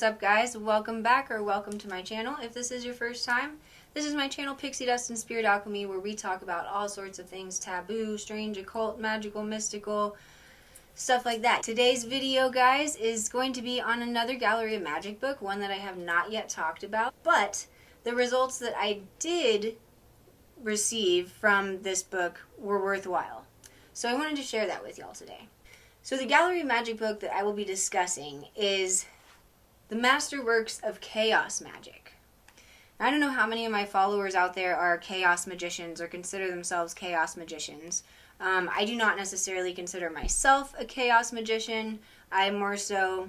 What's up, guys? Welcome back or welcome to my channel. If this is your first time, this is my channel Pixie Dust and Spirit Alchemy, where we talk about all sorts of things taboo, strange, occult, magical, mystical, stuff like that. Today's video, guys, is going to be on another Gallery of Magic book, one that I have not yet talked about, but the results that I did receive from this book were worthwhile. So I wanted to share that with y'all today. So the Gallery of Magic book that I will be discussing is The Masterworks of Chaos Magic. Now, I don't know how many of my followers out there are chaos magicians or consider themselves chaos magicians. I do not necessarily consider myself a chaos magician. I more so,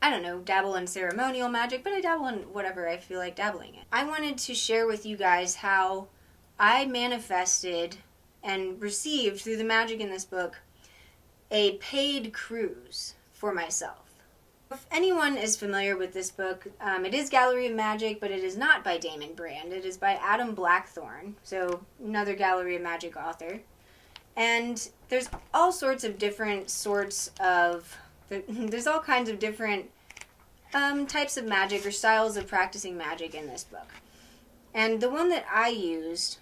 I don't know, dabble in ceremonial magic, but I dabble in whatever I feel like dabbling in. I wanted to share with you guys how I manifested and received through the magic in this book a paid cruise for myself. If anyone is familiar with this book, it is Gallery of Magic, but it is not by Damon Brand. It is by Adam Blackthorne, so another Gallery of Magic author. And there's all sorts of different there's all kinds of different types of magic or styles of practicing magic in this book. And the one that I used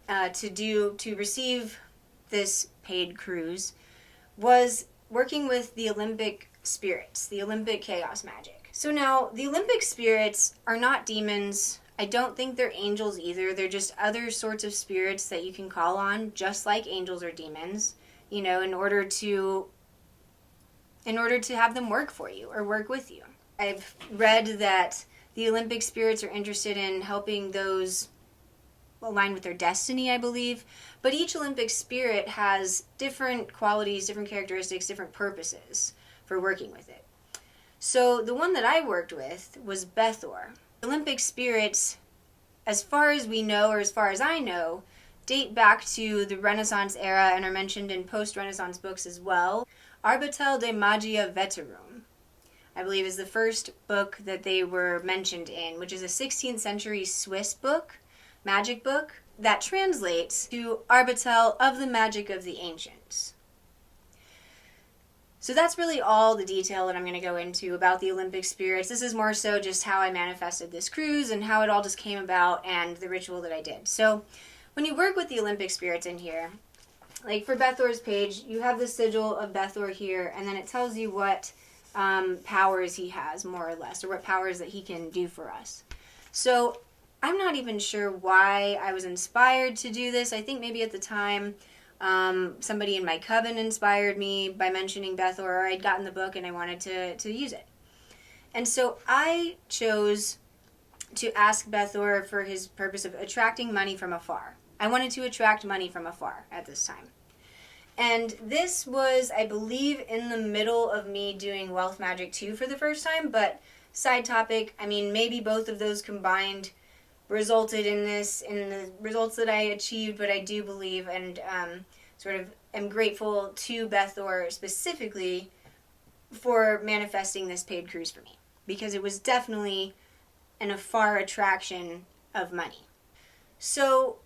to receive this paid cruise was working with the Olympic spirits, the Olympic chaos magic. So now, the Olympic spirits are not demons. I don't think they're angels either. They're just other sorts of spirits that you can call on, just like angels or demons, you know, in order to have them work for you or work with you. I've read that the Olympic spirits are interested in helping those aligned with their destiny, I believe. But each Olympic spirit has different qualities, different characteristics, different purposes for working with it. So the one that I worked with was Bethor. Olympic spirits, as far as we know, or as far as I know, date back to the Renaissance era and are mentioned in post-Renaissance books as well. Arbatel de Magia Veterum, I believe, is the first book that they were mentioned in, which is a 16th century Swiss book, magic book, that translates to Arbatel of the Magic of the Ancients. So that's really all the detail that I'm going to go into about the Olympic spirits. This is more so just how I manifested this cruise and how it all just came about and the ritual that I did. So when you work with the Olympic spirits in here, like for Bethor's page, you have the sigil of Bethor here, and then it tells you what powers he has, more or less, or what powers that he can do for us. So I'm not even sure why I was inspired to do this. I think maybe at the time somebody in my coven inspired me by mentioning Bethor, or I'd gotten the book and I wanted to use it. And so I chose to ask Bethor for his purpose of attracting money from afar. I wanted to attract money from afar at this time. And this was, I believe, in the middle of me doing Wealth Magic 2 for the first time, but side topic, I mean, maybe both of those combined resulted in the results that I achieved, but I do believe and sort of am grateful to Bethor specifically for manifesting this paid cruise for me, because it was definitely an afar attraction of money. So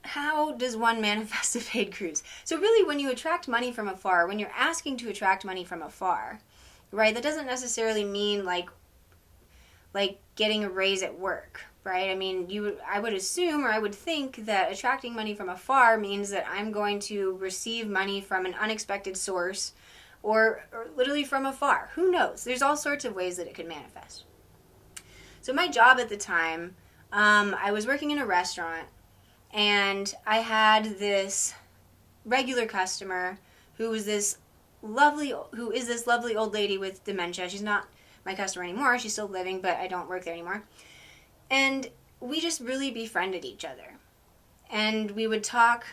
how does one manifest a paid cruise? So really, when you attract money from afar, when you're asking to attract money from afar, right, that doesn't necessarily mean like getting a raise at work, right? I mean, I would assume, or I would think, that attracting money from afar means that I'm going to receive money from an unexpected source, or literally from afar. Who knows? There's all sorts of ways that it could manifest. So my job at the time, I was working in a restaurant, and I had this regular customer who is this lovely old lady with dementia. She's not my customer anymore. She's still living, but I don't work there anymore. And we just really befriended each other. And we would talk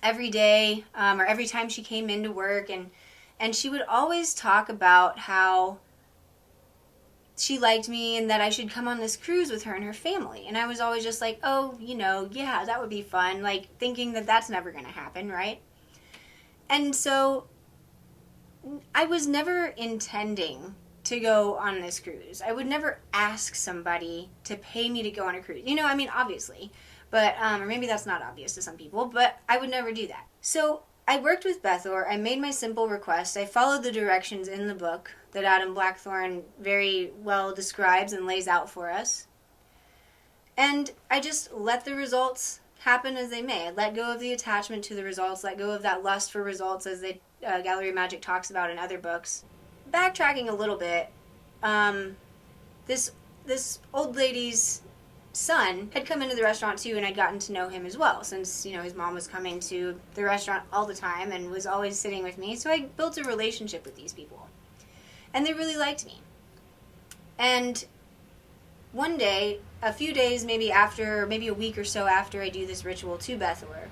every day, or every time she came into work, and she would always talk about how she liked me and that I should come on this cruise with her and her family. And I was always just like, oh, yeah, that would be fun, like thinking that that's never going to happen, right? And so I was never intending to go on this cruise. I would never ask somebody to pay me to go on a cruise. I mean, obviously, but, or maybe that's not obvious to some people, but I would never do that. So I worked with Bethor. I made my simple request. I followed the directions in the book that Adam Blackthorne very well describes and lays out for us. And I just let the results happen as they may. I let go of the attachment to the results, let go of that lust for results as the Gallery of Magic talks about in other books. Backtracking a little bit, this old lady's son had come into the restaurant too, and I'd gotten to know him as well, since, you know, his mom was coming to the restaurant all the time and was always sitting with me. So I built a relationship with these people, and they really liked me. And one day, a few days maybe after, maybe a week or so after I do this ritual to Bethor,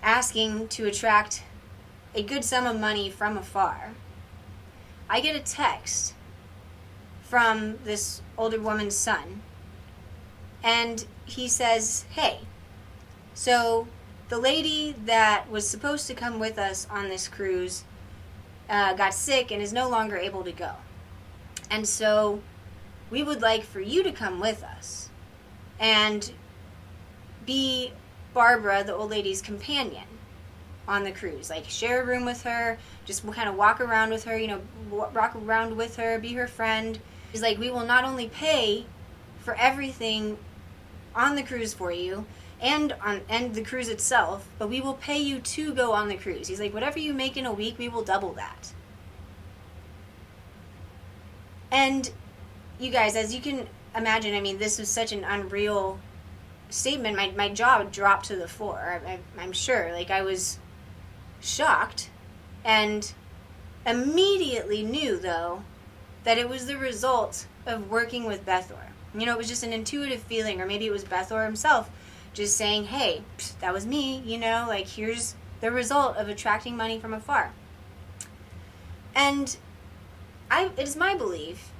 asking to attract a good sum of money from afar, I get a text from this older woman's son, and he says, hey, so the lady that was supposed to come with us on this cruise got sick and is no longer able to go. And so we would like for you to come with us and be Barbara, the old lady's companion on the cruise. Like, share a room with her, just kind of walk around with her, you know, walk around with her, be her friend. He's like, we will not only pay for everything on the cruise for you and the cruise itself, but we will pay you to go on the cruise. He's like, whatever you make in a week, we will double that. And you guys, as you can imagine, I mean, this was such an unreal statement. My jaw dropped to the floor. I'm sure. Like, I was shocked and immediately knew, though, that it was the result of working with Bethor. You know, it was just an intuitive feeling, or maybe it was Bethor himself just saying, hey, that was me, you know, like, here's the result of attracting money from afar. And it is my belief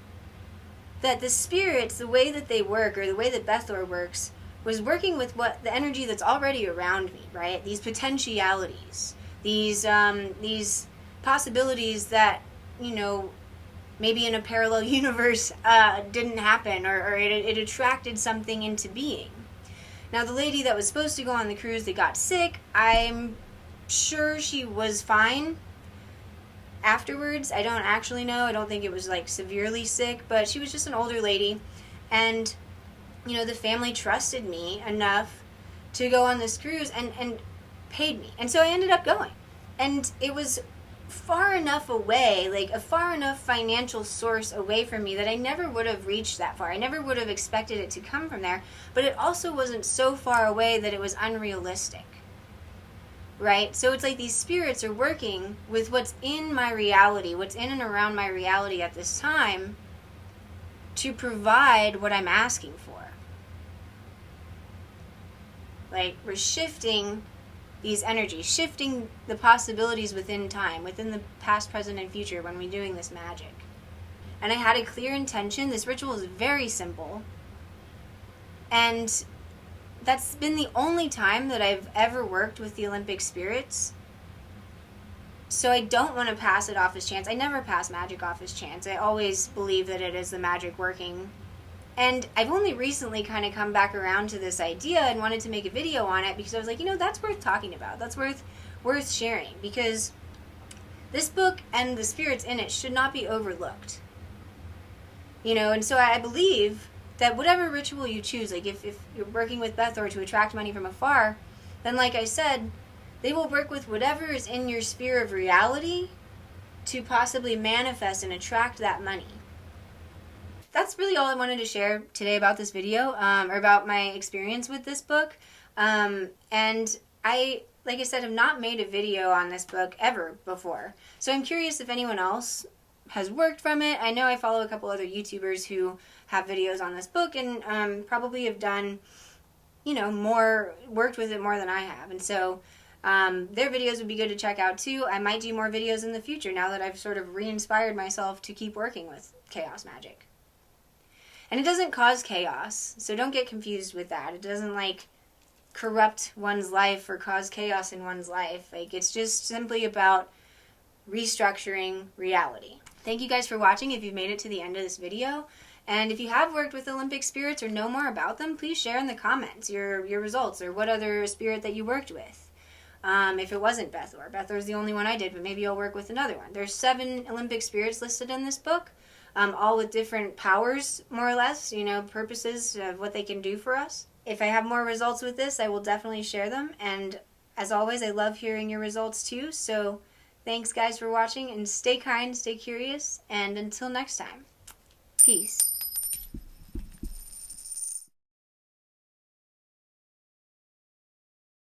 that the spirits, the way that they work, or the way that Bethor works, was working with what the energy that's already around me, right? These potentialities, these possibilities that, you know, maybe in a parallel universe didn't happen, or it attracted something into being. Now, the lady that was supposed to go on the cruise that got sick, I'm sure she was fine afterwards. I don't actually know. I don't think it was, like, severely sick, but she was just an older lady. And, you know, the family trusted me enough to go on this cruise and paid me. And so I ended up going. And it was far enough away, like a far enough financial source away from me, that I never would have reached that far. I never would have expected it to come from there, but it also wasn't so far away that it was unrealistic, right? So it's like these spirits are working with what's in my reality, what's in and around my reality at this time, to provide what I'm asking for. Like, we're shifting these energies, shifting the possibilities within time, within the past, present, and future when we're doing this magic. And I had a clear intention. This ritual is very simple. And that's been the only time that I've ever worked with the Olympic spirits. So I don't want to pass it off as chance. I never pass magic off as chance. I always believe that it is the magic working. And I've only recently kind of come back around to this idea and wanted to make a video on it, because I was like, you know, that's worth talking about. That's worth sharing, because this book and the spirits in it should not be overlooked. You know, and so I believe that whatever ritual you choose, like if you're working with Bethor to attract money from afar, then, like I said, they will work with whatever is in your sphere of reality to possibly manifest and attract that money. That's really all I wanted to share today about this video, or about my experience with this book. And I, like I said, have not made a video on this book ever before. So I'm curious if anyone else has worked from it. I know I follow a couple other YouTubers who have videos on this book, and probably have done, you know, worked with it more than I have. And so their videos would be good to check out too. I might do more videos in the future now that I've sort of re-inspired myself to keep working with chaos magic. And it doesn't cause chaos, so don't get confused with that. It doesn't, like, corrupt one's life or cause chaos in one's life. Like, it's just simply about restructuring reality. Thank you guys for watching if you've made it to the end of this video. And if you have worked with Olympic spirits or know more about them, please share in the comments your results, or what other spirit that you worked with. if it wasn't Bethor. Bethor's the only one I did, but maybe I'll work with another one. There's 7 Olympic spirits listed in this book, all with different powers, more or less, purposes of what they can do for us. If I have more results with this, I will definitely share them. And as always, I love hearing your results too. So thanks, guys, for watching. And stay kind, stay curious. And until next time, peace.